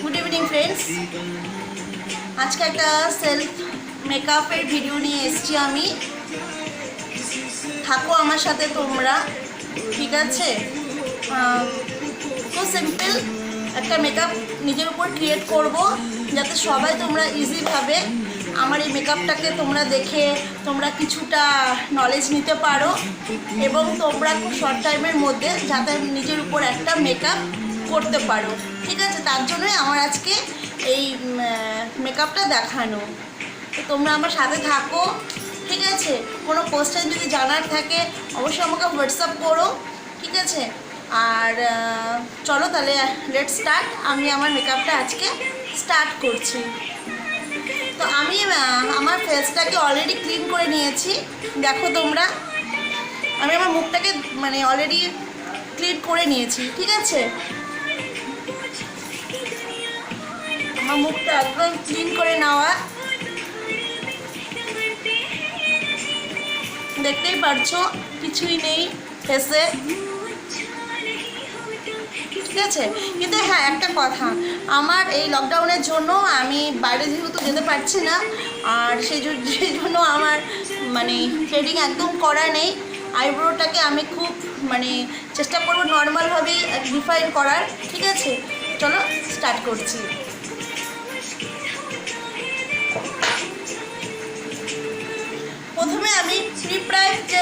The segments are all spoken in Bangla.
গুড ইভিনিং ফ্রেন্ডস, আজকে একটা সেলফ মেকআপের ভিডিও নিয়ে এসেছি আমি। থাকো আমার সাথে তোমরা, ঠিক আছে? খুব সিম্পল একটা মেকআপ নিজের উপর ক্রিয়েট করব, যাতে সবাই তোমরা ইজিভাবে আমার এই মেকআপটাকে তোমরা দেখে তোমরা কিছুটা নলেজ নিতে পারো এবং তোমরা খুব শর্ট টাইমের মধ্যে যাতে নিজের উপর একটা মেকআপ করতে পারো, ঠিক আছে? তার জন্যই আমার আজকে এই মেকআপটা দেখানো। তো তোমরা আমার সাথে থাকো, ঠিক আছে? কোনো কোশ্চেন যদি জানার থাকে অবশ্যই আমাকে হোয়াটসঅ্যাপ করো, ঠিক আছে? আর চলো তাহলে লেটস স্টার্ট। আমি আমার মেকআপটা আজকে স্টার্ট করছি। তো আমি আমার ফেসটাকে অলরেডি ক্লিন করে নিয়েছি, দেখো তোমরা। আমি আমার মুখটাকে মানে অলরেডি ক্লিন করে নিয়েছি, ঠিক আছে? আমার মুখটা একদম ক্লিন করে নেওয়া, দেখতেই পারছো কিছুই নেই ফেসে, ঠিক আছে? কিন্তু হ্যাঁ, একটা কথা, আমার এই লকডাউনের জন্য আমি বাইরে যেহেতু যেতে পারছি না, আর সেই জন্য আমার মানে থ্রেডিং একদম করা নেই। আইব্রোটাকে আমি খুব মানে চেষ্টা করবো নর্মালভাবেই ডিফাইন করার, ঠিক আছে? চলো স্টার্ট করছি। প্রথমে আমি প্রি প্রাইম যে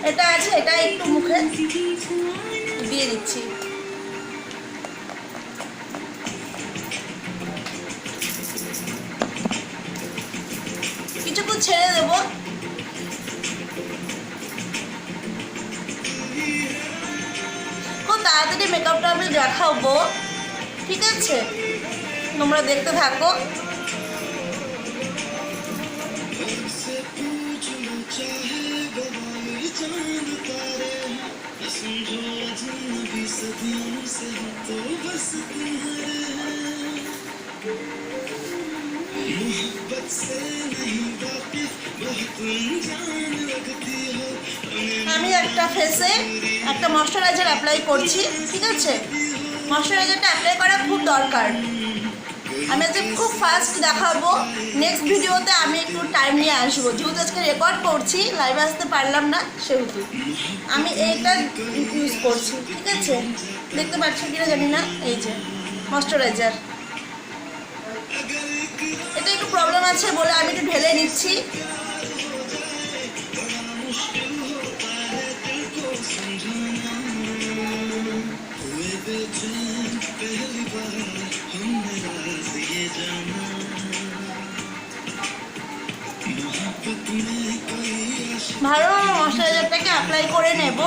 এটা আছে এটা একটু মুখে দিয়ে দিচ্ছি। কিছুক্ষণ ছেড়ে দেবো। খুব তাড়াতাড়ি মেকআপটা আমি দেখাবো, ঠিক আছে? তোমরা দেখতে থাকো। আমি একটা ফেসে একটা ময়শ্চারাইজার অ্যাপ্লাই করছি, ঠিক আছে? ময়শ্চারাইজারটা অ্যাপ্লাই করা খুব দরকার। আমি আজকে খুব ফাস্ট দেখাবো, নেক্সট ভিডিওতে আমি একটু টাইম নিয়ে আসবো, যেহেতু আজকে রেকর্ড করছি, লাইভে আসতে পারলাম না, সেহেতু আমি এইটা ইউজ করছি, ঠিক আছে? দেখতে পাচ্ছ কিনা জানি না, এই যে ময়শ্চারাইজার। এটা একটু প্রবলেম আছে বলে আমি একটু ঢেলে নিচ্ছি। ভালো ময়শ্চারাইজারটাকে অ্যাপ্লাই করে নেব।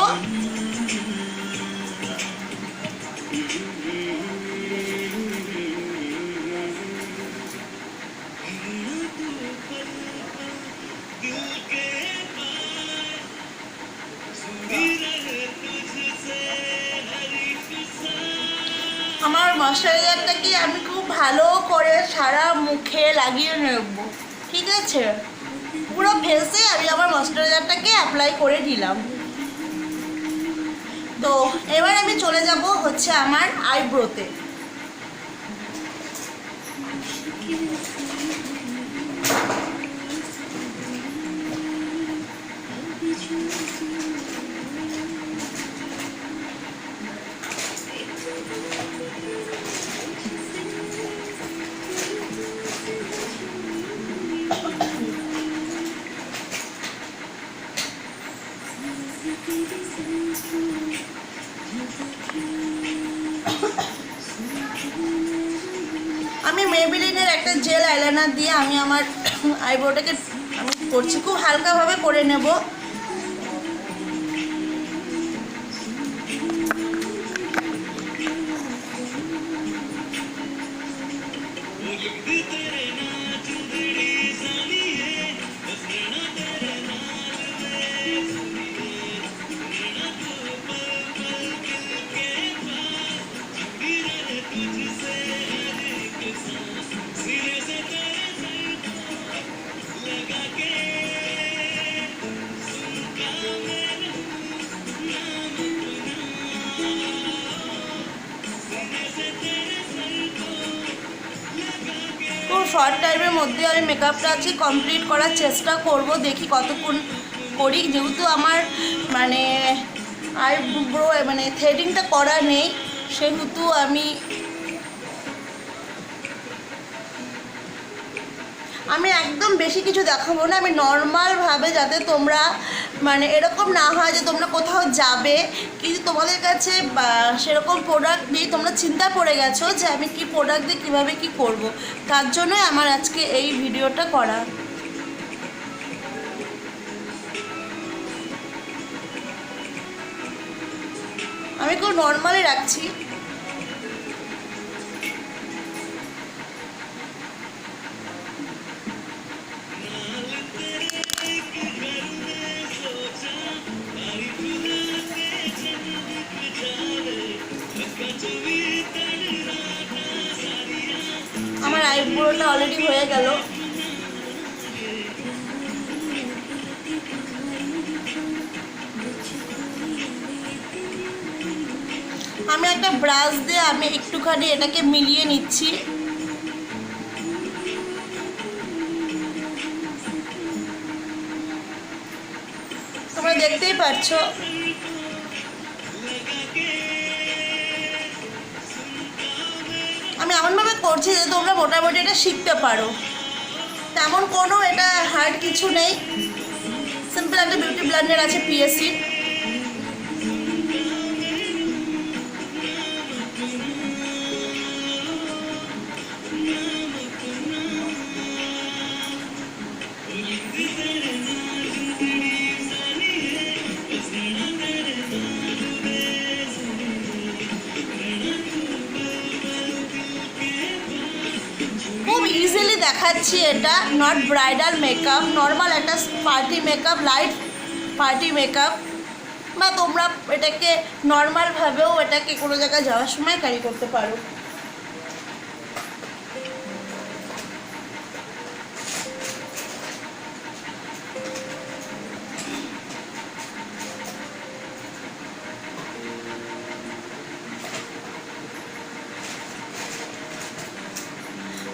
আমার ময়শ্চারাইজারটাকে আমি খুব ভালো করে সারা মুখে লাগিয়ে নেব, ঠিক আছে? পুরো ফেসে আমি আমার ময়শ্চারাইজারটাকে অ্যাপ্লাই করে দিলাম। তো এবার আমি চলে যাব হচ্ছে আমার আইব্রোতে। আমি মেবিলিনের একটা জেল আইলাইনার দিয়ে আমি আমার আইব্রোটাকে আমি করছি, খুব হালকাভাবে করে নেব। শর্ট টাইমের মধ্যে আমি মেকআপটা আজকে কমপ্লিট করার চেষ্টা করব, দেখি কতক্ষণ করি। যেহেতু আমার মানে আইব্রো মানে থ্রেডিংটা করা নেই, সেহেতু আমি একদম বেশি কিছু দেখাবো না। আমি নর্মালভাবে, যাতে তোমরা মানে এরকম না হয় যে তোমরা কোথাও যাবে কিন্তু তোমাদের কাছে সেরকম প্রোডাক্ট নেই, তোমরা চিন্তা পড়ে গেছো যে আমি কি প্রোডাক্ট দিয়ে কীভাবে কী করব। তার জন্যই আমার আজকে এই ভিডিওটা করা। আমি খুব নর্মালি রাখছি। আমার আইব্রোটা অলরেডি হয়ে গেল। আমি একটা ব্রাশ দিয়ে আমি একটুখানি এটাকে মিলিয়ে নিচ্ছি। তোমরা দেখতেই পাচ্ছো আমি এমনভাবে করছি যে তোমরা মোটামুটি এটা শিখতে পারো। তেমন কোনো এটা হার্ড কিছু নেই, সিম্পল একটা বিউটি ব্লেন্ডার আছে পিএসসি। খুব ইজিলি দেখাচ্ছি, এটা নট ব্রাইডাল মেকআপ, নর্মাল একটা party makeup, light party makeup, বা তোমরা এটাকে নর্মালভাবেও এটাকে কোনো জায়গায় যাওয়ার সময় ক্যারি করতে পারো।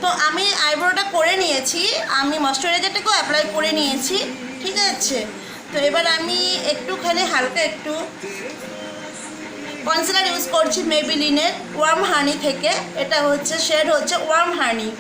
তো আমি আইব্রোটা করে নিয়েছি, আমি ময়শ্চারাইজারটাকেও অ্যাপ্লাই করে নিয়েছি, ঠিক আছে। তো এবার আমি একটুখানি হালকা একটু কনসিলার ইউজ করছি মেবিলিনের ওয়ার্ম হানি থেকে। এটা হচ্ছে শেড হচ্ছে ওয়ার্ম হানি।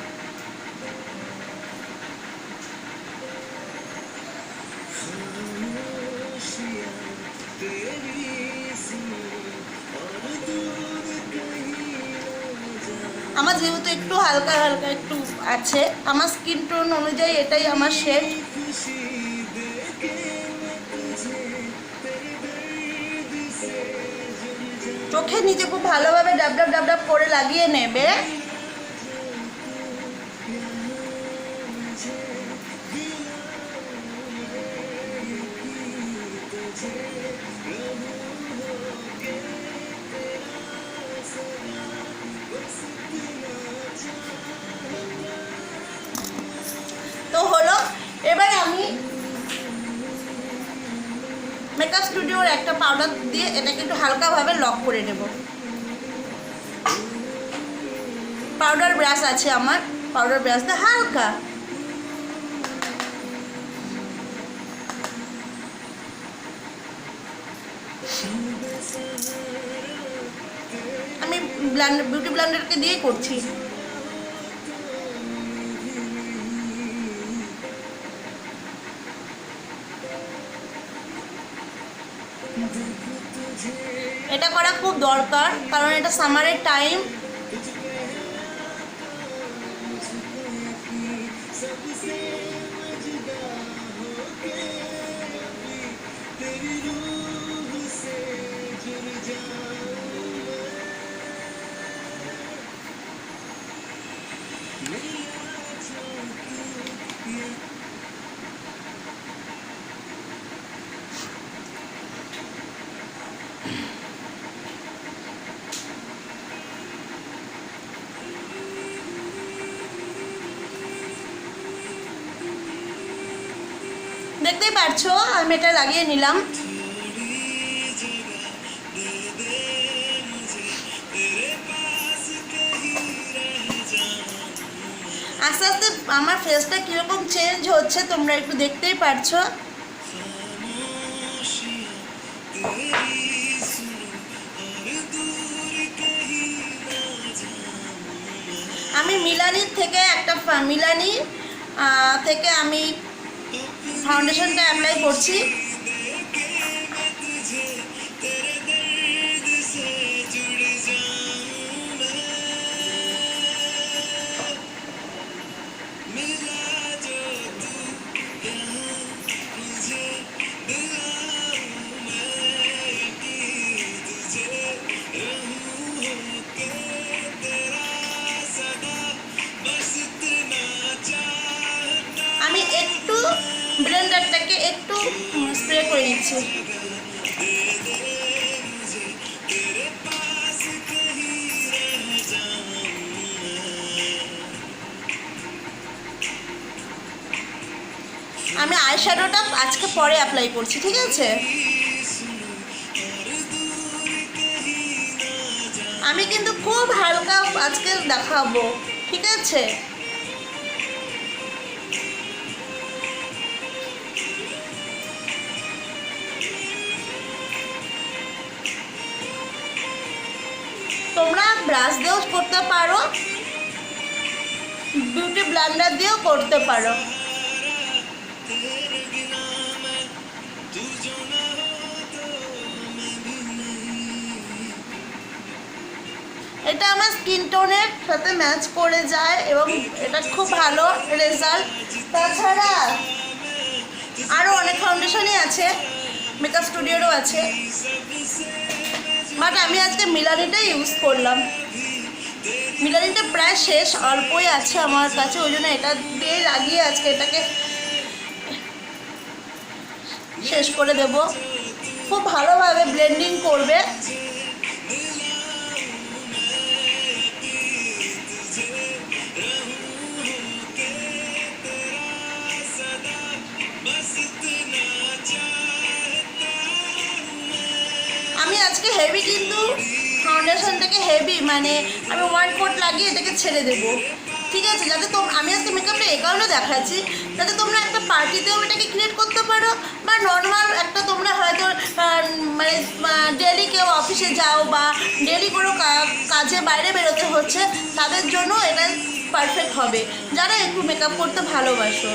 আমার যেহেতু একটু হালকা হালকা একটু আছে, আমার স্কিন টোন অনুযায়ী এটাই আমার শেড। চোখের নিচে খুব ভালোভাবে ডাব ডাব ডাব ডাব করে লাগিয়ে নেবে। তো হলো, এবার আমি মেকআপ স্টুডিওর একটা পাউডার দিয়ে এটাকে একটু হালকাভাবে লক করে নেব। পাউডার ব্রাশ আছে আমার, পাউডার ব্রাশ দিয়ে হালকা আমি বিউটি ব্লেন্ডারকে দিয়েই করছি। এটা করা খুব দরকার, কারণ এটা সামারের টাইম। দেখতেই পারছো আমি এটা লাগিয়ে নিলাম। আস্তে আস্তে আমার ফেসটা কীরকম চেঞ্জ হচ্ছে তোমরা একটু দেখতেই পারছো। আমি মিলানির থেকে থেকে আমি ফাউন্ডেশনটা অ্যাপ্লাই করছি। আমি একটু ব্লেন্ডারটাকে একটু স্প্রে করে নিচ্ছি। আমি আইশ্যাডোটা আজকে পরে অ্যাপ্লাই করছি, ঠিক আছে? আমি কিন্তু খুব হালকা আজকে দেখাবো, ঠিক আছে? তোমরা ব্রাশ দিয়েও করতে পারো, বিউটি ব্লেন্ডার দিয়েও করতে পারো। এটা আমার স্কিন টোনের সাথে ম্যাচ করে যায় এবং এটা খুব ভালো রেজাল্ট। তাছাড়া আরও অনেক ফাউন্ডেশনই আছে, মেকআপ স্টুডিওরও আছে, বাট আমি আজকে মিলানিটাই ইউজ করলাম। মিলানিটা প্রায় শেষ, অল্পই আছে আমার কাছে, ওই জন্য এটা দিয়ে লাগিয়ে আজকে এটাকে শেষ করে দেব। খুব ভালোভাবে ব্লেন্ডিং করবে। আমি আজকে হেভি কিন্তু ফাউন্ডেশনটাকে হেভি মানে আমি 1/4 লাগিয়ে এটাকে ছেড়ে দেবো, ঠিক আছে? যাতে আমি আজকে মেকআপটা এই কারণে দেখাচ্ছি যাতে তোমরা একটা পার্টিতেও এটাকে ক্রিয়েট করতে পারো, বা নর্মাল একটা তোমরা হয়তো মানে ডেলি কেউ অফিসে যাও বা ডেলি কোনো কাজে বাইরে বেরোতে হচ্ছে, তাদের জন্য এটা পারফেক্ট হবে। যারা একটু মেকআপ করতে ভালোবাসো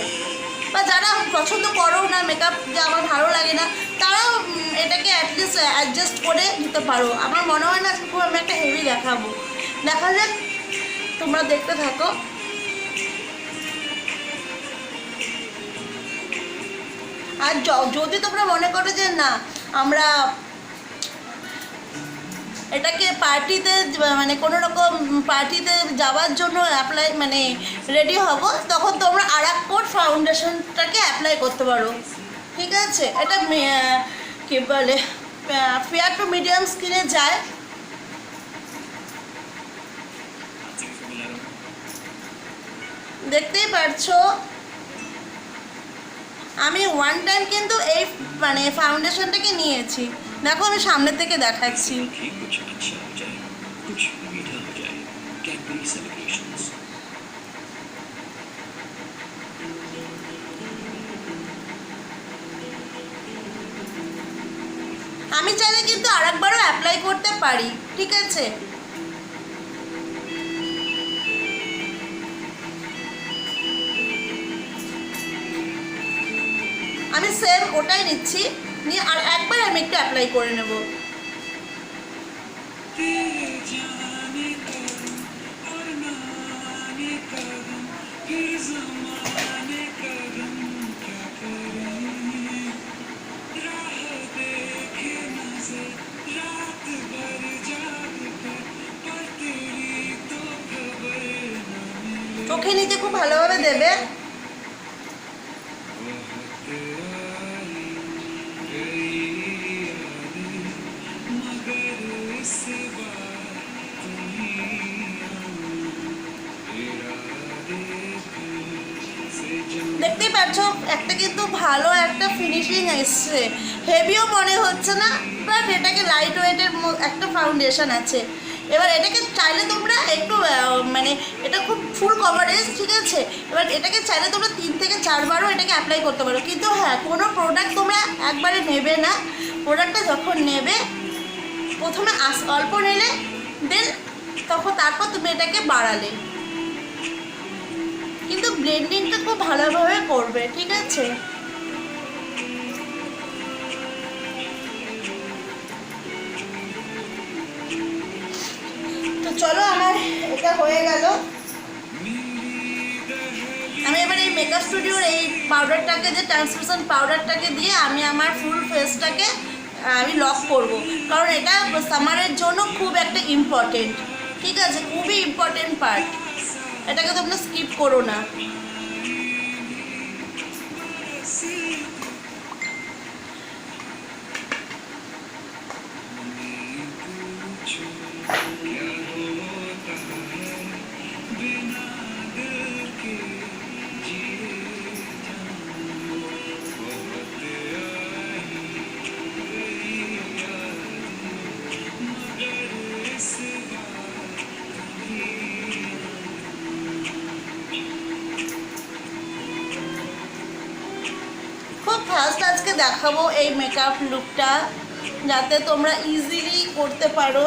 বা যারা পছন্দ করো না মেকআপ, যে আমার ভালো লাগে না, তারাও এটাকে অ্যাটলিস্ট অ্যাডজাস্ট করে নিতে পারো। আমার মনে হয় না খুব আমি একটা হেভি দেখাবো। দেখা যাক, তোমরা দেখতে থাকো। আর যদি তোমরা মনে করো যে না আমরা এটাকে পার্টিতে মানে কোনো রকম পার্টিতে যাওয়ার জন্য অ্যাপ্লাই মানে রেডি হব, তখন তোমরা আর এক কোট ফাউন্ডেশনটাকে অ্যাপ্লাই করতে পারো, ঠিক আছে? এটা কী বলে ফেয়ার টু মিডিয়াম স্কিনে যায়। দেখতেই পারছো আমি ওয়ান টাইম কিন্তু এই মানে ফাউন্ডেশনটাকে নিয়েছি। দেখো আমি সামনে থেকে দেখাচ্ছি। আমি চাইলে কিন্তু আরেকবারও অ্যাপ্লাই করতে পারি, ঠিক আছে? আমি সেম ওটাই নিচ্ছি, নিয়ে আর একবার আমি একটু অ্যাপ্লাই করে নেব। চোখে নিচে খুব ভালোভাবে দেবে। দেখতেই পাচ্ছ একটা কিন্তু ভালো একটা ফিনিশিং এসছে, হেভিও মনে হচ্ছে না, বাট এটাকে লাইট ওয়েটের একটা ফাউন্ডেশন আছে। এবার এটাকে চাইলে তোমরা একটু মানে এটা খুব ফুল কভারেজ, ঠিক আছে। এবার এটাকে চাইলে তোমরা 3 থেকে 4 বারও এটাকে অ্যাপ্লাই করতে পারো, কিন্তু হ্যাঁ কোনো প্রোডাক্ট তোমরা একবারে নেবে না। প্রোডাক্টটা যখন নেবে প্রথমে অল্প নিলে, দেন তারপর তুমি এটাকে বাড়ালে, কিন্তু ব্লেন্ডিংটা খুব ভালোভাবে করবে, ঠিক আছে। তো চলো আমার এটা হয়ে গেল। আমি এবার এই মেকআপ স্টুডিওর এই পাউডারটাকে, যে ট্রান্সলুসেন্ট পাউডারটাকে দিয়ে আমি আমার ফুল ফেসটাকে আমি লক করব, কারণ এটা সামারের জন্য খুব একটা ইম্পর্টেন্ট, ঠিক আছে, খুবই ইম্পর্টেন্ট পার্ট। এটাকে তোমরা স্কিপ করো না। খুব ফার্স্ট আজকে দেখাবো এই মেকআপ লুকটা, যাতে তোমরা ইজিলি করতে পারো।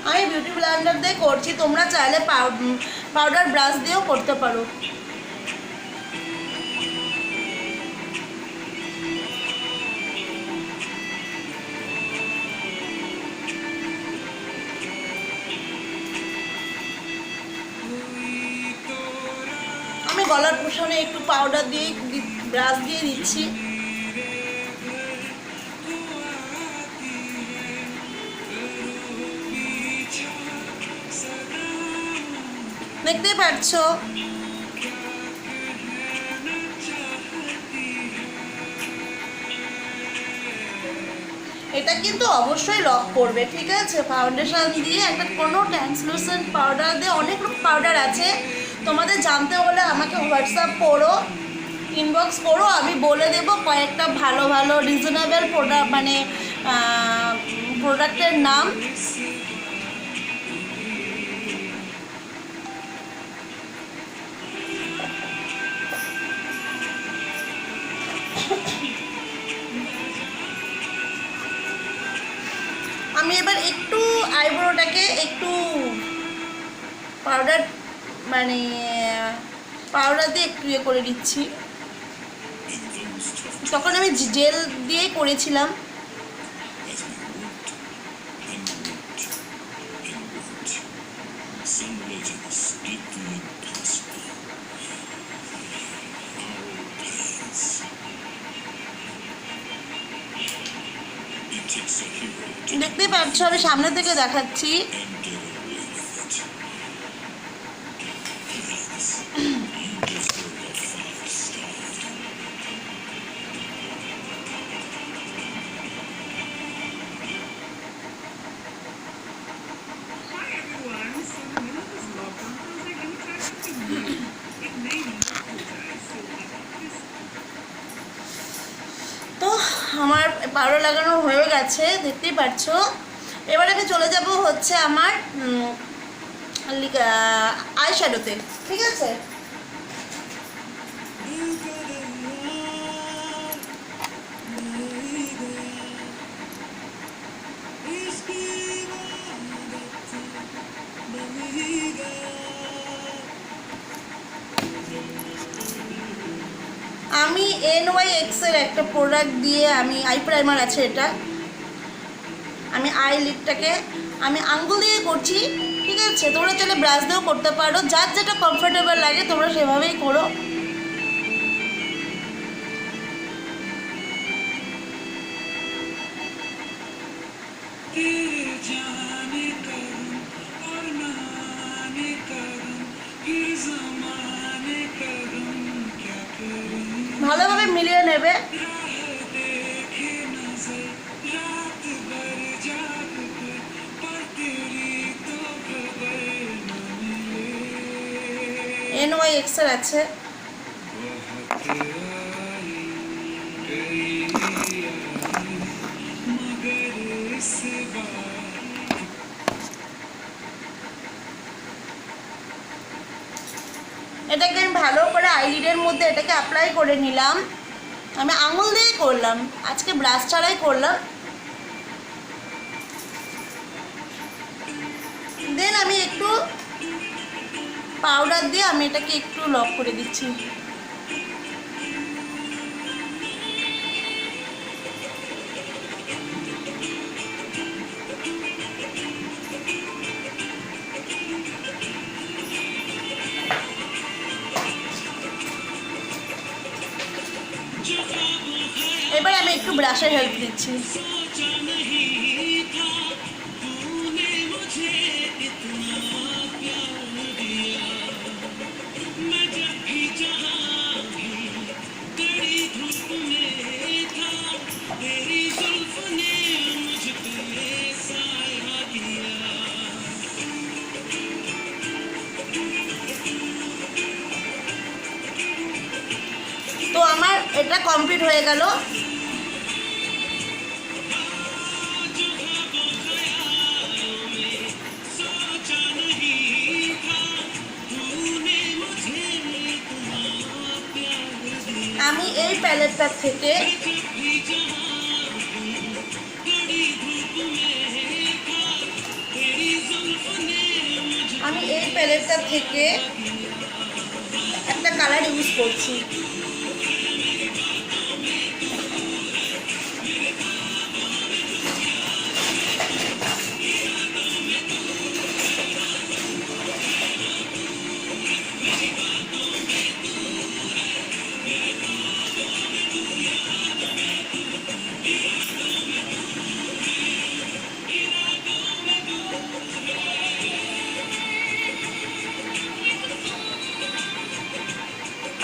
আমি বিউটি ব্লেন্ডার দিয়ে করছি, তোমরা চাইলে পাউডার ব্রাশ দিয়েও করতে পারো। আমি গলার পোষণে একটু পাউডার দিয়ে ব্রাশ দিয়ে দিচ্ছি। দেখতেই পাচ্ছ এটা কিন্তু অবশ্যই লক করবে, ঠিক আছে। ফাউন্ডেশন দিয়ে একটা কোনো ট্রান্সলুসেন্ট পাউডার দিয়ে, অনেক পাউডার আছে, তোমাদের জানতে হলে আমাকে হোয়াটসঅ্যাপ করো, ইনবক্স করো, আমি বলে দেবো কয়েকটা ভালো ভালো রিজনেবল প্রোডাক্ট, মানে প্রোডাক্টের নাম। আমি এবার একটু আইব্রোটাকে একটু পাউডার, মানে পাউডার দিয়ে একটু ইয়ে করে দিচ্ছি। তখন আমি জেল দিয়ে করেছিলাম। দেখতেই পাচ্ছ আমি সামনে থেকে দেখাচ্ছি। তো আমার পাউডার লাগানো হয়ে গেছে, দেখতেই পাচ্ছ। এবারে আমি চলে যাব হচ্ছে আমার আই শ্যাডোতে, ঠিক আছে। আমি NYX এর একটা প্রোডাক্ট দিয়ে আমি আই প্রাইমার আছে এটা, আমি আই লিপটাকে আমি আঙ্গুল দিয়ে করছি, ঠিক আছে। তোমরা চাইলে ব্রাশ দিয়েও করতে পারো, যার যেটা কমফোর্টেবল লাগে তোমরা সেভাবেই করো। ভালোভাবে মিলিয়ে নেবে। NYX এর আছে। এটাকে আমি ভালো করে আইলিডের মধ্যে এটাকে অ্যাপ্লাই করে নিলাম। আমি আঙুল দিয়েই করলাম, আজকে ব্রাশ ছাড়াই করলাম। দেন আমি একটু পাউডার দিয়ে আমি এটাকে একটু লক করে দিচ্ছি। এবার আমি একটু ব্রাশের হেল্প দিচ্ছি। তো আমার এটা কমপ্লিট হয়ে গেল। আমি এই প্যালেটটা থেকে একটা কালার ইউজ করছি।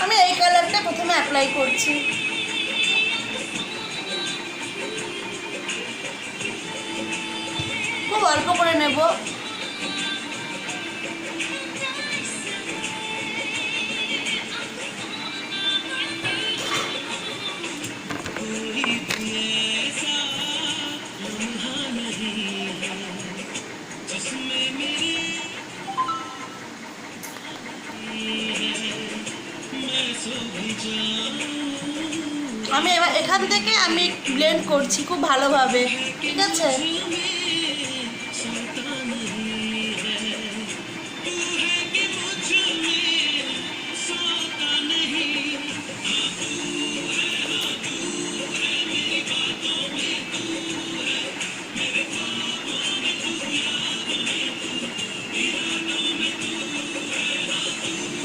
আমি এই কালারটা প্রথমে অ্যাপ্লাই করছি। খুব অল্প করে নেব। আমি এবার এখান থেকে আমি ব্লেন্ড করছি খুব ভালোভাবে, ঠিক আছে?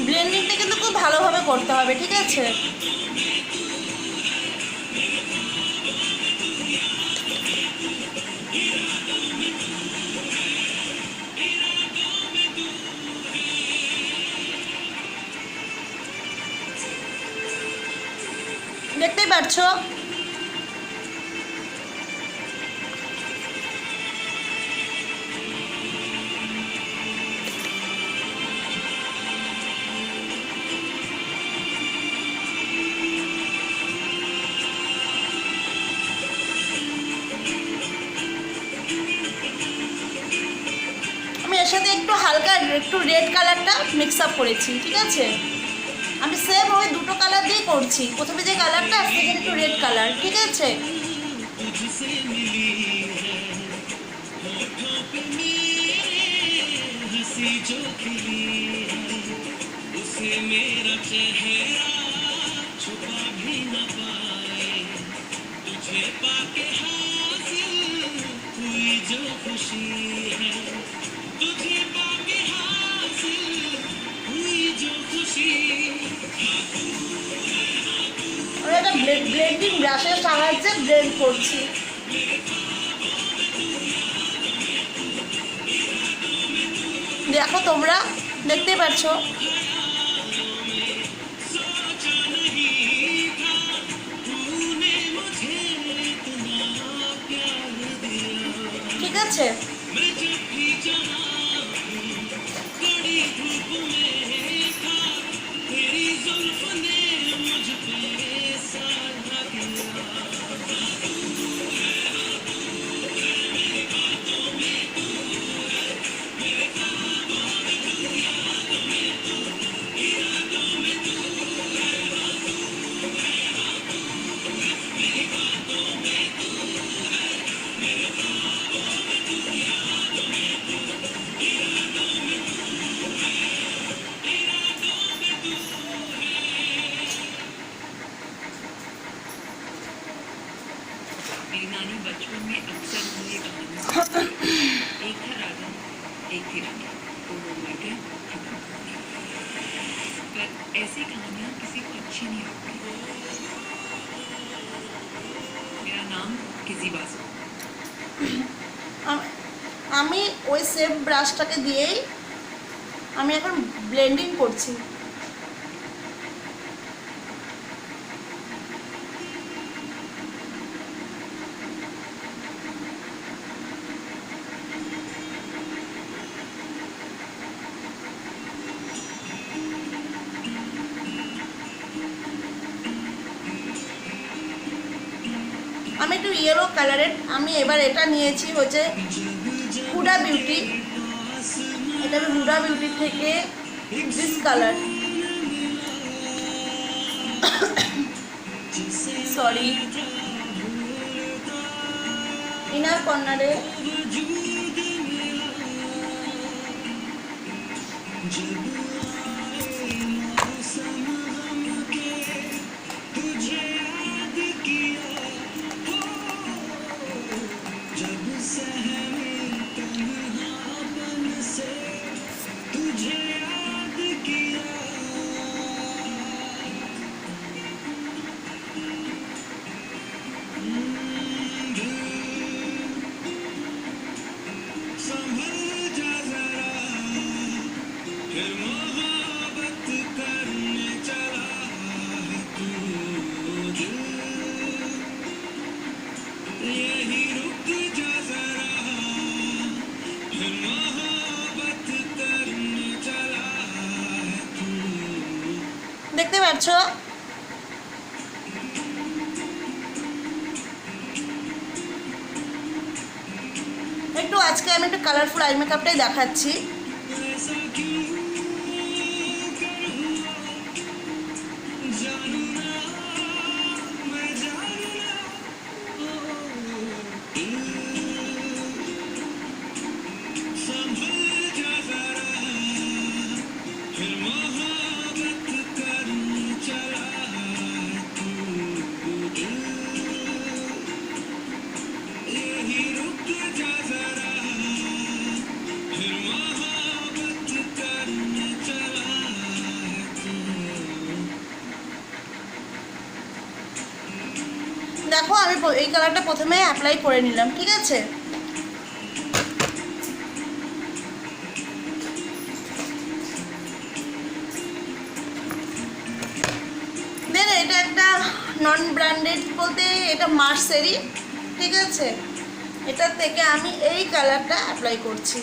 ব্লেন্ডিংটা কিন্তু খুব ভালোভাবে করতে হবে, ঠিক আছে? দেখতেই পাচ্ছো এর সাথে একটু হালকা একটু রেড কালারটা মিক্স আপ করেছি, ঠিক আছে? আমি সেম ওই দুটো কালার দিয়ে করছি। প্রথমে যে কালারটা সেখানে একটু রেড কালার, ঠিক আছে? আমি একটা ব্লেন্ডিং ব্রাশের সাহায্যে ব্লেন্ড করছি। দেখো তোমরা দেখতেই পাচ্ছ, ঠিক আছে? मेरी नानी बचपन में अक्सर मुझे कहानी एक था राजा एक थी रानी दोनों मर गए खत्म। पर ऐसी कहानियाँ किसी को अच्छी नहीं लगती। मेरा नाम किसी बासु। আমি ওই সেম ব্রাশটাকে দিয়েই আমি এখন ব্লেন্ডিং করছি। আমি একটু ইয়েলো কালারের আমি এবার এটা নিয়েছি হচ্ছে হুডা বিউটি। এটা আমি হুডা বিউটি থেকে দিস কালার সরি ইনার কর্নারে দেখতে পাচ্ছ একটু আজকে আমি একটু কালারফুল আই মেকআপটাই দেখাচ্ছি। দেখো আমি এই কালারটা প্রথমে অ্যাপ্লাই করে নিলাম, ঠিক আছে। দেন এটা একটা নন ব্র্যান্ডেড বলতে এটা মার্সেরি, ঠিক আছে। এটা থেকে আমি এই কালারটা অ্যাপ্লাই করছি।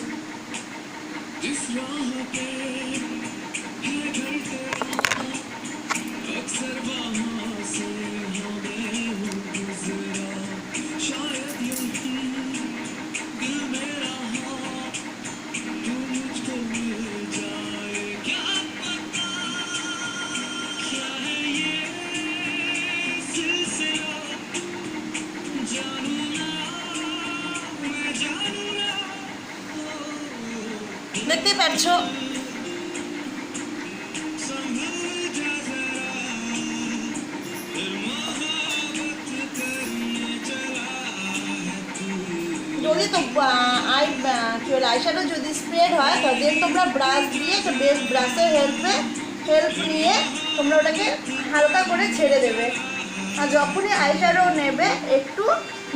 দেখতে পাচ্ছ যদি তো আইশ্যাডো যদি স্প্রেড হয় তো দেন তোমরা ব্রাশ দিয়ে তো বেস্ট ব্রাশের হেল্প নিয়ে তোমরা ওটাকে হালকা করে ছেড়ে দেবে, আর যখনই আইশ্যাডো নেবে একটু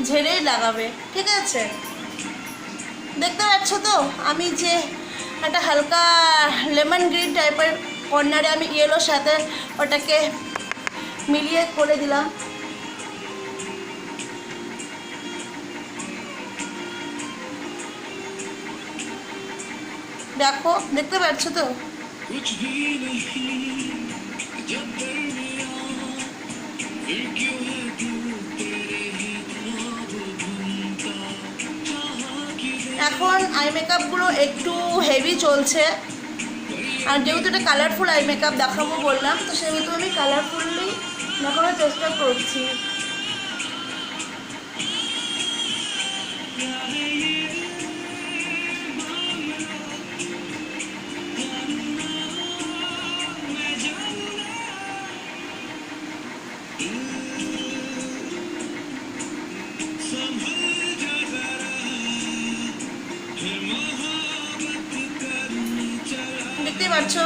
ঝেড়েই লাগাবে, ঠিক আছে। দেখতে পাচ্ছ তো আমি যে একটা হালকা লেমন গ্রিন টাইপের কর্নারে আমি ইয়েলোর সাথে ওটাকে মিলিয়ে করে দিলাম। দেখো দেখতে পাচ্ছ তো এখন আই মেকআপগুলো একটু হেভি চলছে, আর যেহেতু এটা কালারফুল আই মেকআপ দেখাবো বললাম তো সেহেতু আমি কালারফুললি দেখানোর চেষ্টা করছি। পাচ্ছ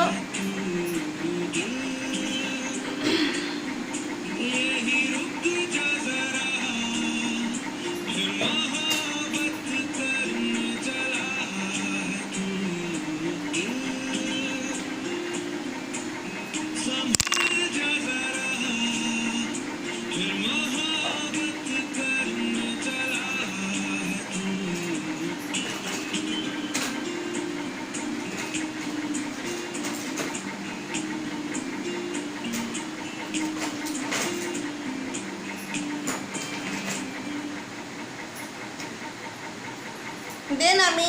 দেন আমি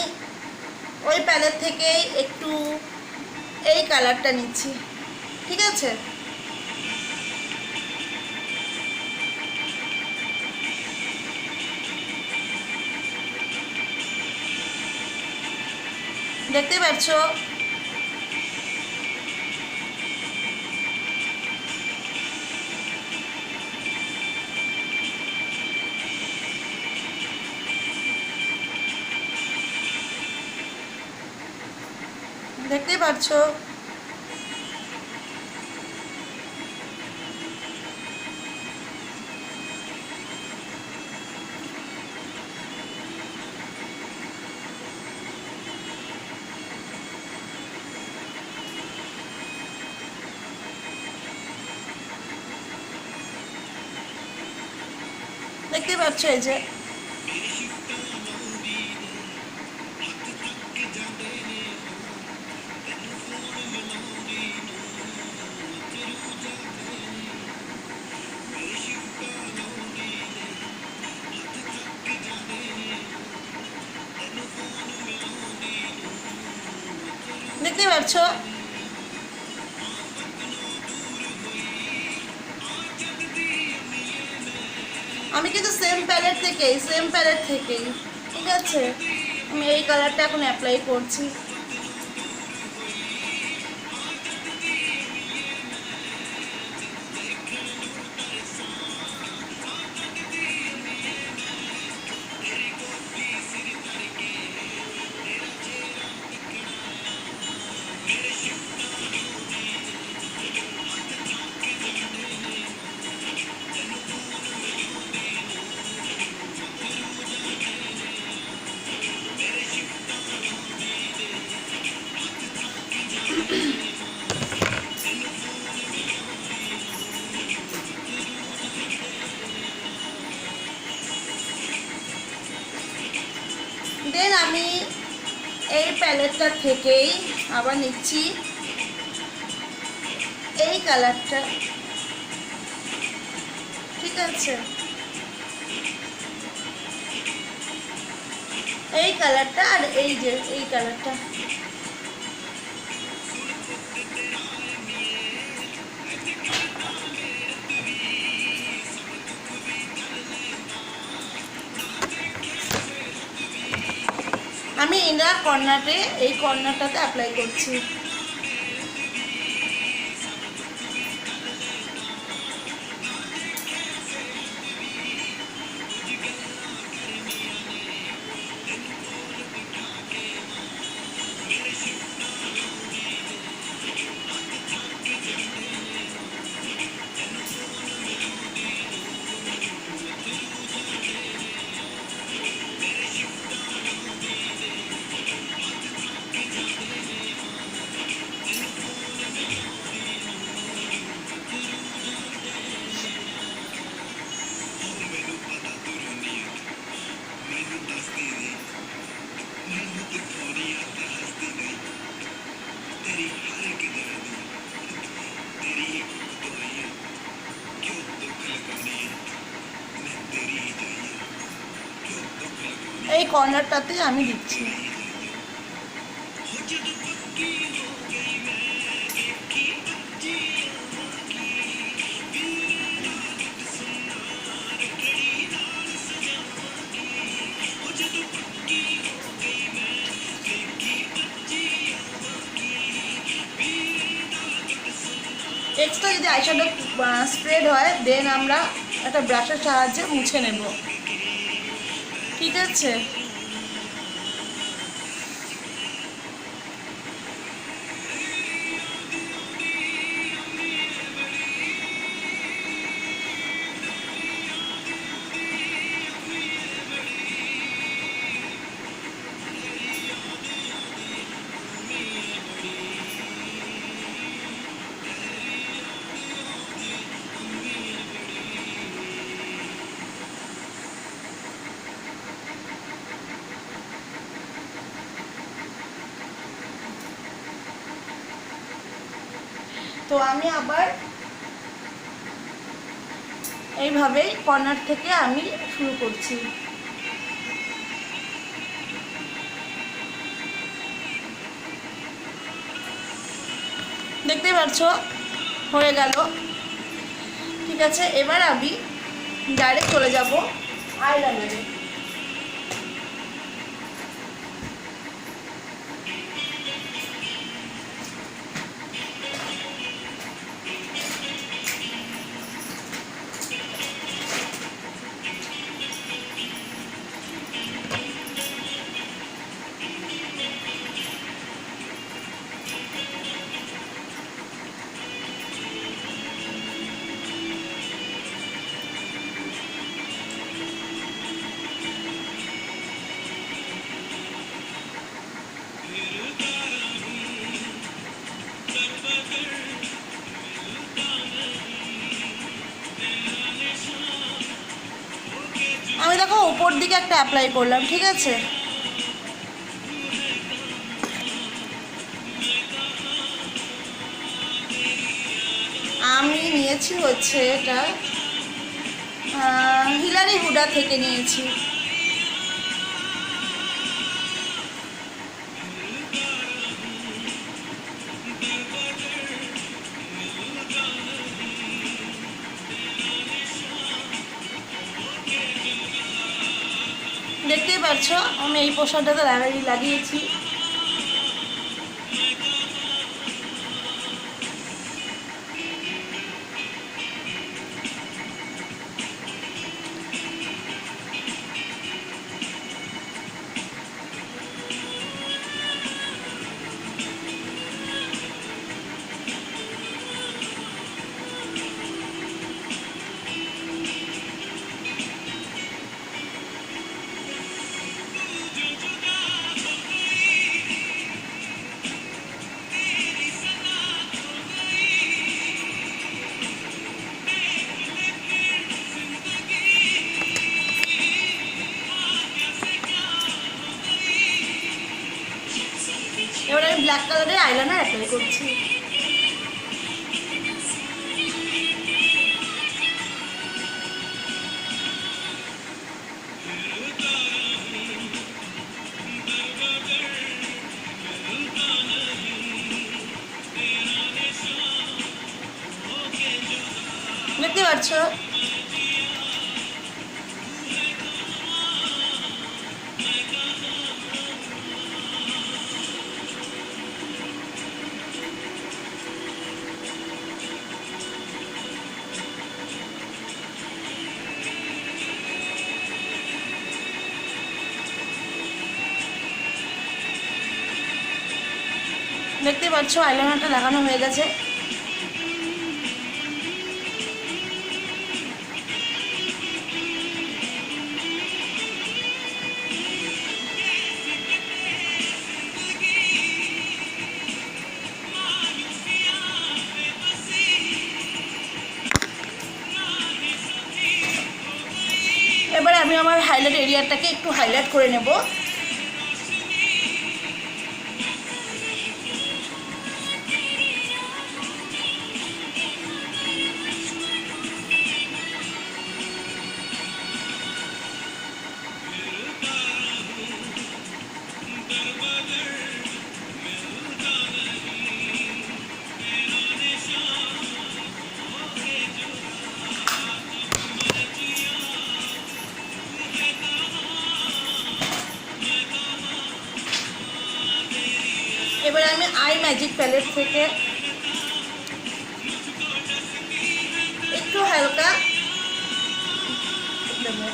ওই প্যালেট থেকেই একটু এই কালারটা নিচ্ছি, ঠিক আছে? দেখতে পাচ্ছ দেখতে পাচ্ছ দেখতে পাচ্ছ এই যে দেখতে পাচ্ছ আমি কিন্তু সেম প্যালেট থেকেই ঠিক আছে, আমি এই কালারটা এখন অ্যাপ্লাই করছি। দেন আমি এই প্যালেটটা থেকেই আবার নিচ্ছি এই কালারটা, ঠিক আছে? এই কালারটা আর এই যে এই কালারটা, আমি ইনার কর্নারে এই কর্নারটাতে অ্যাপ্লাই করছি। এই কর্নারটাতে আমি দিচ্ছি। এক্সট্রা যদি আইশ্যাডো স্প্রেড হয় দেন আমরা একটা ব্রাশের সাহায্যে মুছে নেব, ঠিক আছে? তো আমি আবার এইভাবেই কর্নার থেকে আমি শুরু করছি। দেখতেই পাচ্ছ হয়ে গেল। ঠিক আছে, এবার আমি ডাইরেক্ট চলে যাব আইলাইনারে। আমি দেখো উপর দিকে একটা অ্যাপ্লাই করলাম, ঠিক আছে। আমি নিয়েছি হচ্ছে এটা হিলারি হুডা থেকে নিয়েছি। দেখতেই পাচ্ছ আমি এই পোশাকটাতে লাগিয়েছি। এবার আমি ব্ল্যাক কালারের আইলাইনার অ্যাপ্লাই করছি। দেখতে পাচ্ছ দেখতে পাচ্ছ আইলাইনারটা লাগানো হয়ে গেছে। এবারে আমি আমার হাইলাইট এরিয়াটাকে একটু হাইলাইট করে নেব। এবারে আমি আই ম্যাজিক প্যালেট থেকে একটু হালকা দেবো।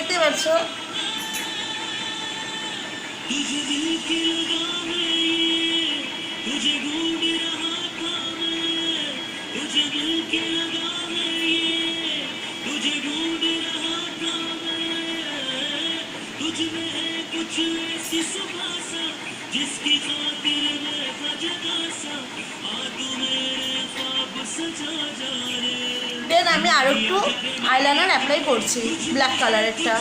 দেখতে পাচ্ছ দেন আমি আরো একটু আইলাইনার অ্যাপ্লাই করছি ব্ল্যাক কালারেরটা।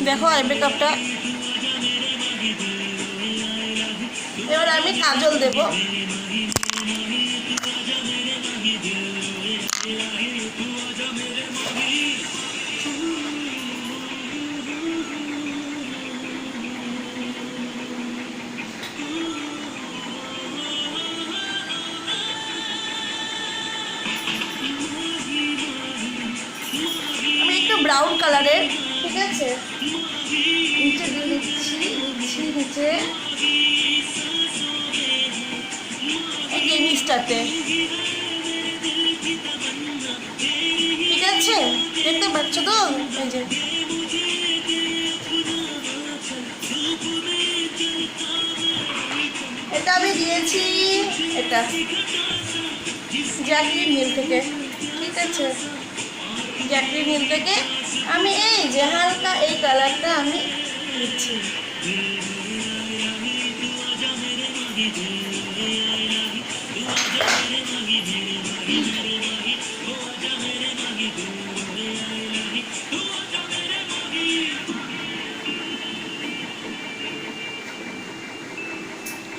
দেখো আই মেকআপটা। এবার আমি কাজল দেব। আমি একটু ব্রাউন কালারের, ঠিক আছে, নিচে দিয়ে দিচ্ছি নিচে এই জিনিসটাতে, ঠিক আছে, দেখতে পাচ্ছ তো? এই যে এটা আমি দিয়েছি, এটা জ্যাকলিন হিল থেকে, ঠিক আছে, জ্যাকলিন হিল থেকে আমি এই যে হালকা এই কালারটা আমি দিচ্ছি।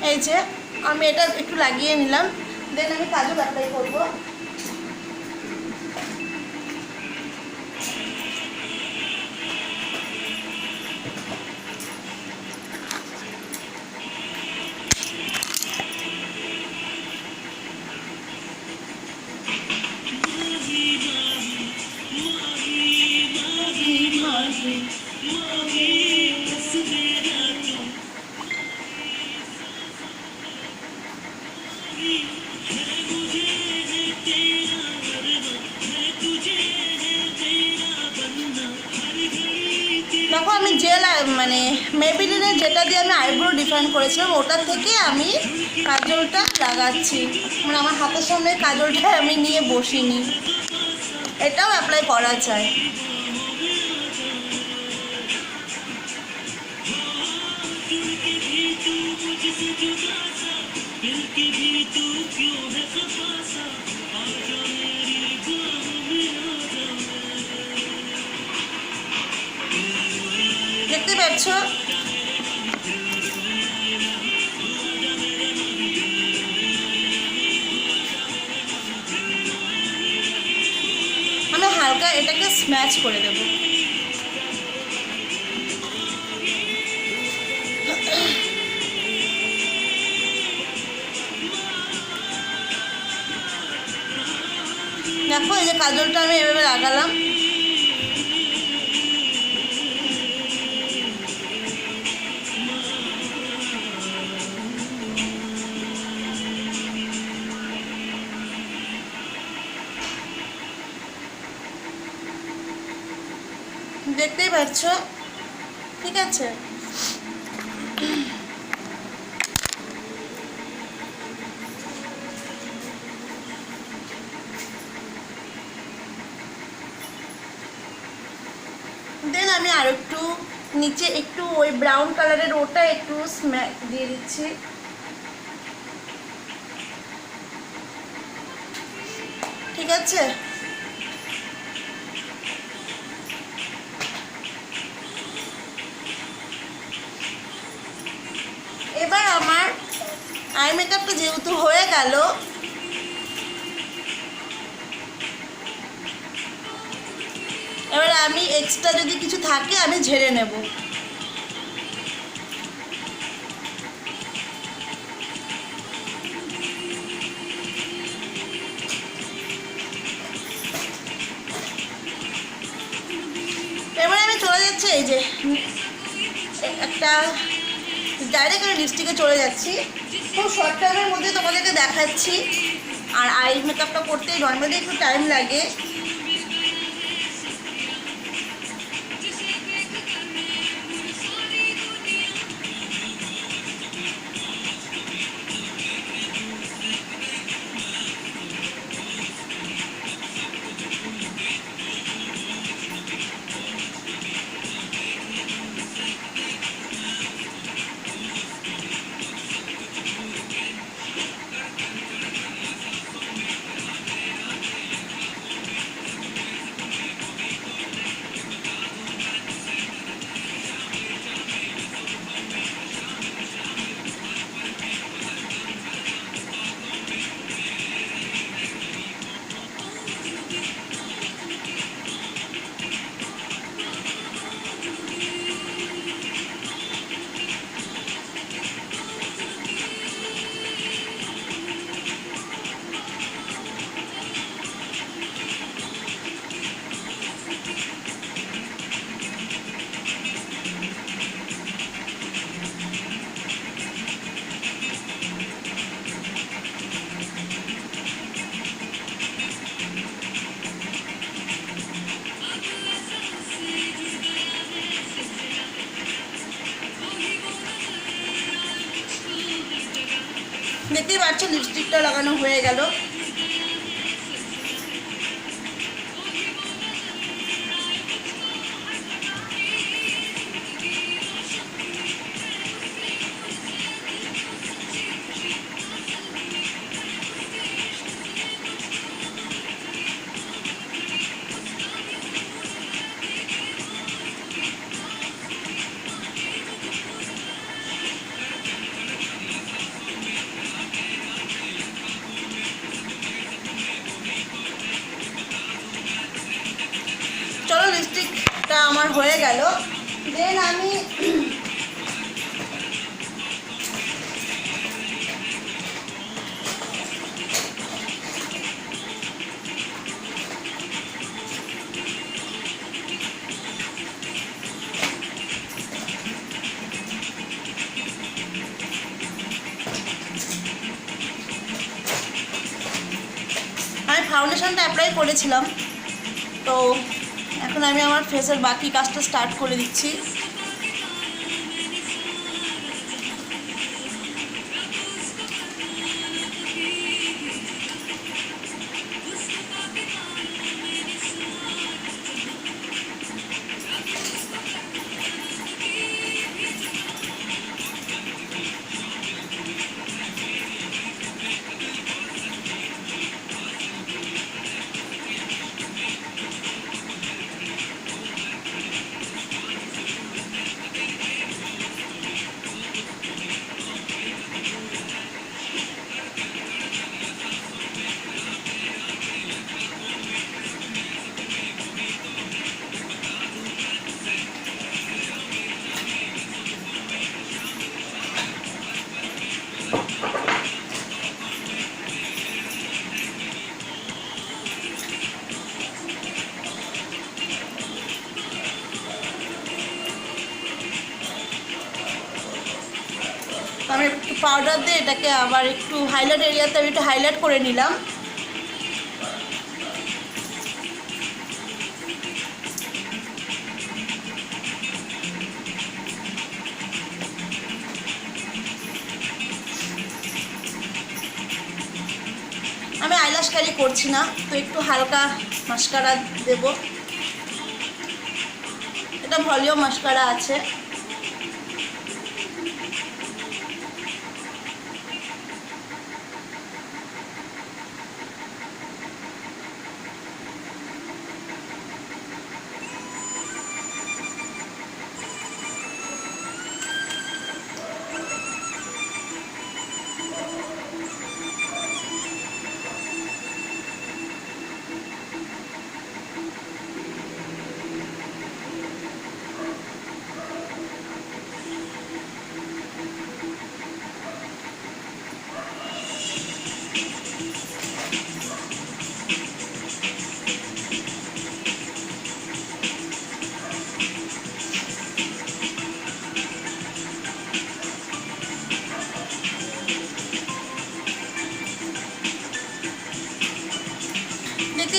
এই যে আমি এটা একটু লাগিয়ে নিলাম, দেন আমি কাজল অ্যাপ্লাই করবো। দেখো আমি জেল মানে মেবিলিনের যেটা দিয়ে আমি আইব্রো ডিফাইন করেছিলাম ওটার থেকে আমি কাজলটা লাগাচ্ছি, মানে আমার হাতের সামনে কাজলটা আমি নিয়ে বসিনি, এটাও অ্যাপ্লাই করা যায়। দেখতে পাচ্ছ আমি হালকা এটাকে স্ম্যাচ করে দেব। দেখো এই যে কাজলটা আমি এভাবে লাগালাম, দেখতেই পাচ্ছ, ঠিক আছে। দেন আমি আর একটু নিচে একটু ওই ব্রাউন কালারের ওটা একটু স্ম্যাক দিয়ে দিচ্ছি, ঠিক আছে। আই মেকআপটা যেহেতু হয়ে গেল, এবারে আমি এক্সট্রা যদি কিছু থাকে আমি ঝেড়ে নেব। এবারে আমি চলে যাচ্ছি এই যে একটা ডাইরেক্ট আমি লিপস্টিকে চলে যাচ্ছি। খুব শর্ট টাইমের মধ্যে তোমাদেরকে দেখাচ্ছি। আর আই মেকআপটা করতে নর্মালি একটু টাইম লাগে। দেখতেই পাচ্ছ লিপস্টিকটা লাগানো হয়ে গেল। চলো লিপস্টিকটা আমার হয়ে গেল। দেন আমি ফাউন্ডেশনটা অ্যাপ্লাই করেছিলাম, তো এখন আমি আমার ফেসের বাকি কাজটা স্টার্ট করে দিচ্ছি। আমি একটু পাউডার দিয়ে এটাকে আবার একটু হাইলাইট এরিয়াতে আমি একটু হাইলাইট করে নিলাম। আমি আইল্যাশ ক্যারি করছি না, তো একটু হালকা মাস্কারা দেব। এটা ভলিউম মাস্কারা আছে।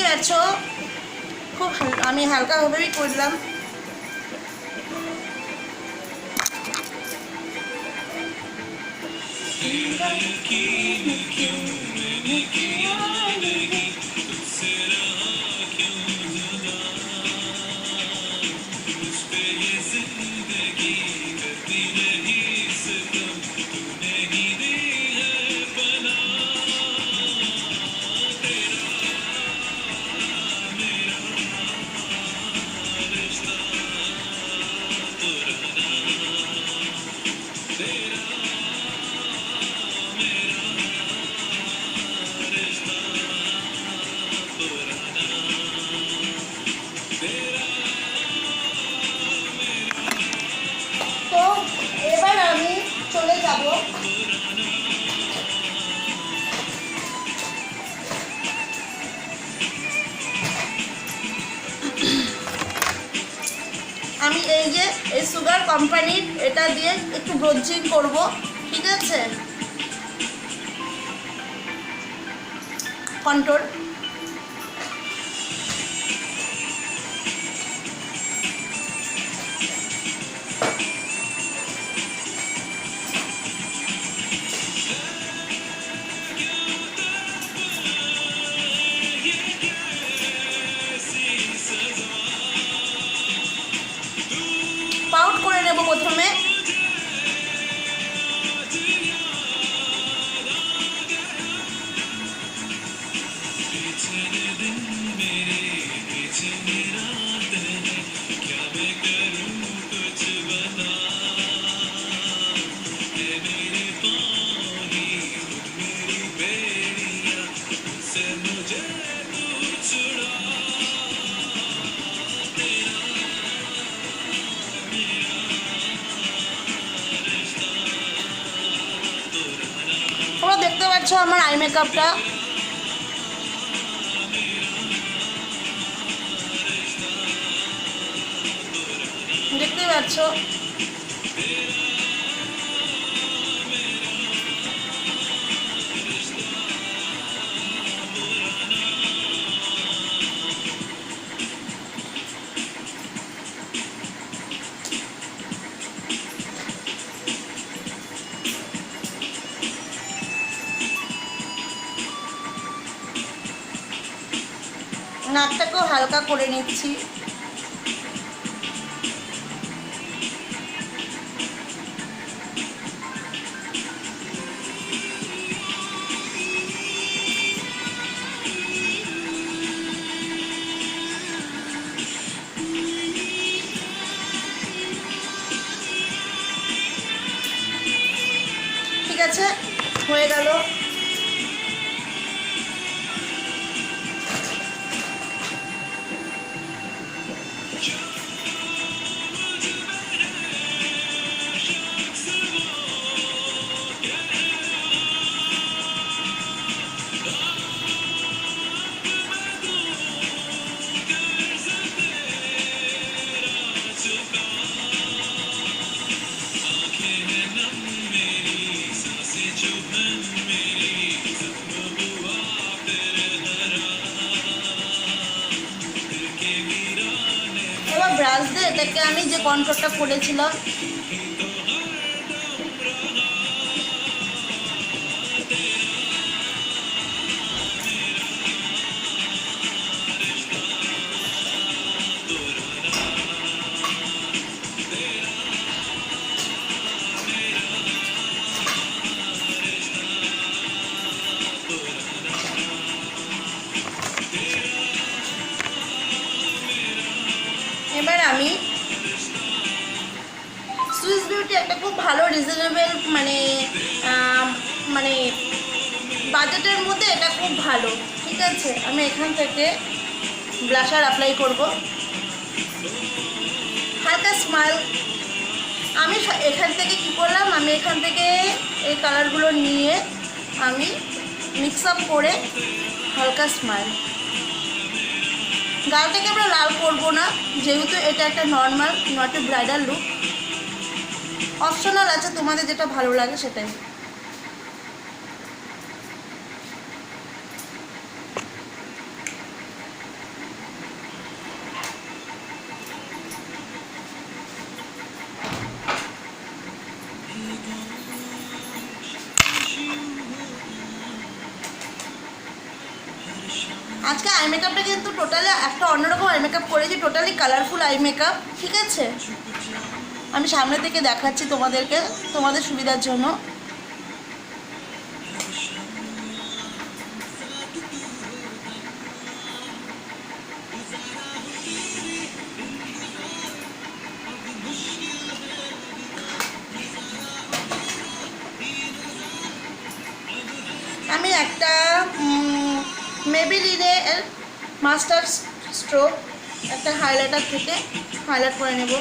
পাচ্ছ খুব আমি হালকাভাবেই করলাম। তো এবার আমি চলে যাব আমি এই যে এই সুগার কোম্পানির এটা দিয়ে একটু ব্রোঞ্জিং করব, ঠিক আছে, কন্ট্রোল। পাউট করে নেব প্রথমে। তোমরা দেখতে পাচ্ছ আমার আই মেকআপটা। দেখতে পাচ্ছ নাকটাকেও হালকা করে নিচ্ছি। ঠিক আছে, হয়ে গেল। এবার ব্রাশ দিয়ে এটাকে আমি যে কন্ট্রোলটা করেছিলাম এবার আমি সুইস বিউটি একটা খুব ভালো রিজনেবল মানে বাজেটের মধ্যে এটা খুব ভালো, ঠিক আছে। আমি এখান থেকে ব্লাশার অ্যাপ্লাই করব, হালকা স্মাইল। আমি এখান থেকে কি করলাম, আমি এখান থেকে এই কালারগুলো নিয়ে আমি মিক্স আপ করে হালকা স্মাইল। গালটাকে আমরা লাল করবো না, যেহেতু এটা একটা normal not a bridal look. Optional আছে, তোমাদের যেটা ভালো লাগে সেটাই। আজকে আই মেকআপটা কিন্তু টোটালি একটা অন্যরকম আই মেকআপ করেছি, টোটালি কালারফুল আই মেকআপ, ঠিক আছে? আমি সামনে থেকে দেখাচ্ছি তোমাদেরকে, তোমাদের সুবিধার জন্য। আমি একটা মেবিলিনের মাস্টার স্ট্রোক একটা হাইলাইটার থেকে হাইলাইট করে নেব।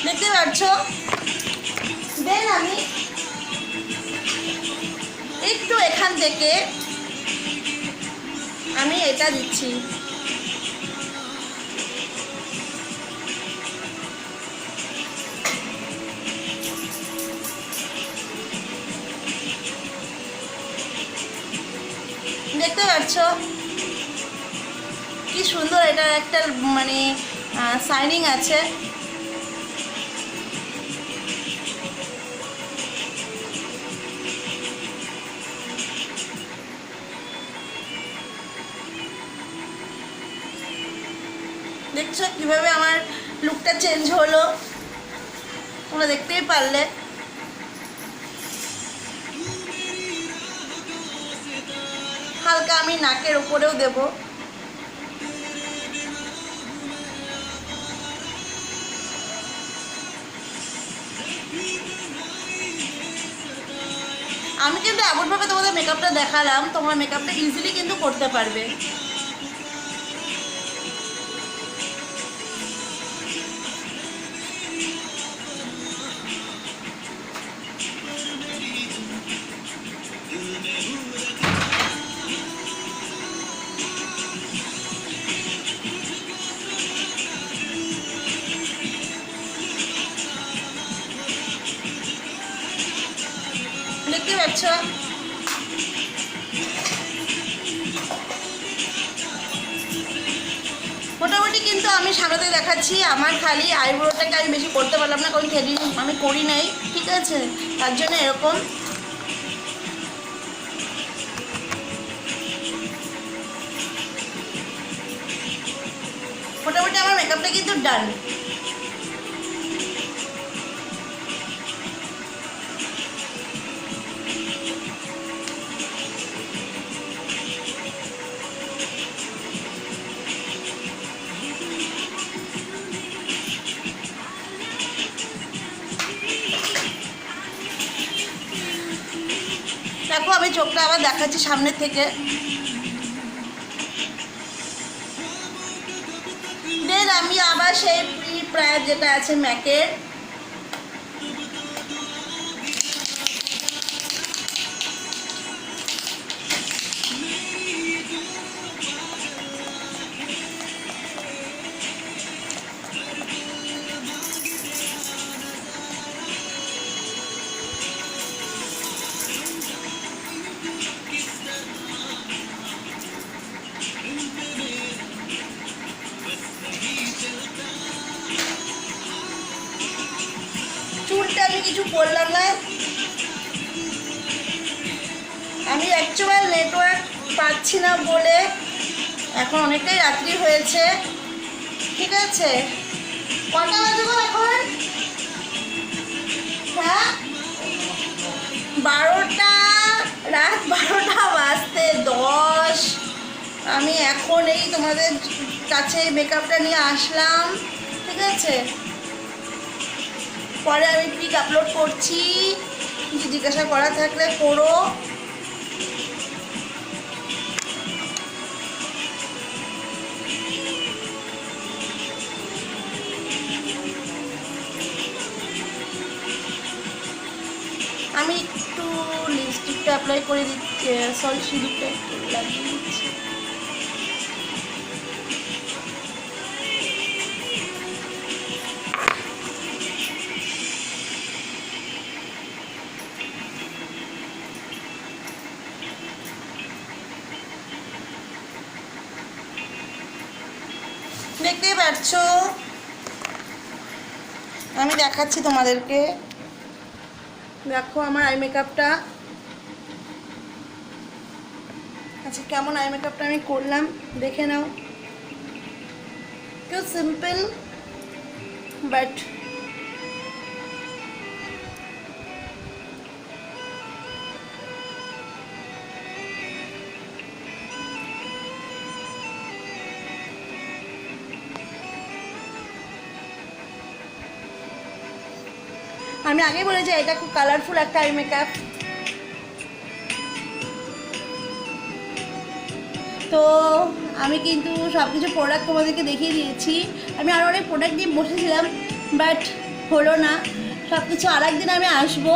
দেখতে পাচ্ছ, দেন আমি একটু এখান থেকে আমি এটা দিচ্ছি, দেখতে পাচ্ছ কি সুন্দর, এটার একটা মানে শাইনিং আছে। দেখছো কিভাবে আমার লুকটা চেঞ্জ হলো, তোমরা দেখতেই পারলে। হালকা আমি নাকের উপরেও দেব। আমি কিন্তু এমনভাবে তোমাদের মেকআপটা দেখালাম, তোমরা মেকআপটা ইজিলি কিন্তু করতে পারবে। দেখতে পাচ্ছ মোটামুটি কিন্তু আমি সামনে দেখাচ্ছি। আমার খালি আইব্রোটাকে আমি বেশি করতে পারলাম না, কারণ থ্রেডিং আমি করি নাই, ঠিক আছে? তার জন্য এরকম। মোটামুটি আমার মেকআপটা কিন্তু ডান। দেখো আমি চোখটা আবার দেখাচ্ছি সামনে থেকে। দেন আমি আবার সেই প্রি প্রায়ার যেটা আছে ম্যাকের, চুলটা আমি কিছু করলাম না। আমি অ্যাকচুয়াল নেটওয়ার্ক পাচ্ছি না বলে এখন অনেকটাই রাত্রি হয়েছে, ঠিক আছে? কটা বাজে গো এখন? হ্যাঁ 12টা, রাত 12টা বাজতে 10। আমি এখন এই তোমাদের কাছে মেকআপটা নিয়ে আসলাম, ঠিক আছে? পরে আমি পিক আপলোড করছি, কিছু জিজ্ঞাসা করা থাকলে করো। আমি একটু লিপস্টিকটা অ্যাপ্লাই করে দিচ্ছি, সরি সিঁদুরটা একটু লাগিয়ে দিচ্ছি। দেখতেই পাচ্ছ, আমি দেখাচ্ছি তোমাদেরকে। দেখো আমার আই মেকআপটা, আচ্ছা কেমন আই মেকআপটা আমি করলাম দেখে নাও। কেউ সিম্পল বাট আমি আগে বলেছি এটা খুব কালারফুল একটা আই মেকআপ। তো আমি কিন্তু সব কিছু প্রোডাক্ট তোমাদেরকে দেখিয়ে দিয়েছি। আমি আরও অনেক প্রোডাক্ট নিয়ে বসেছিলাম বাট হলো না, সব কিছু আরেকদিন আমি আসবো।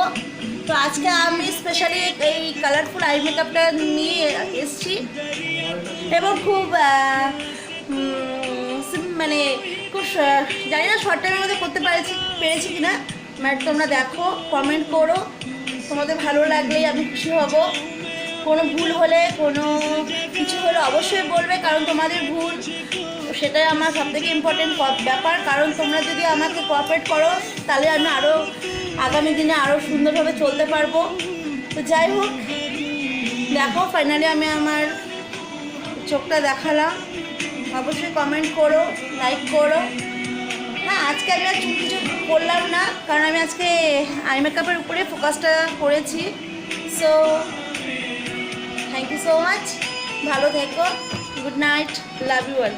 তো আজকে আমি স্পেশালি এই কালারফুল আই মেকআপটা নিয়ে এসেছি এবং খুব মানে খুব জানি না শর্ট টাইমের মধ্যে করতে পেরেছি কি না, বাট তোমরা দেখো, কমেন্ট করো, তোমাদের ভালো লাগলেই আমি খুশি হব। কোনো ভুল হলে কোনো কিছু হলে অবশ্যই বলবে, কারণ তোমাদের ভুল সেটাই আমার সবথেকে ইম্পর্টেন্ট ব্যাপার। কারণ তোমরা যদি আমাকে কোঅপারেট করো তাহলে আমি আরও আগামী দিনে আরও সুন্দরভাবে চলতে পারবো। তো যাই হোক, দেখো ফাইনালি আমি আমার চোখটা দেখালাম। অবশ্যই কমেন্ট করো, লাইক করো। হ্যাঁ, আজকে আমি আর কিছু করলাম না, কারণ আমি আজকে আই মেকআপের উপরে ফোকাসটা করেছি। So thank you so much, ভালো থেকো, good night, love you all.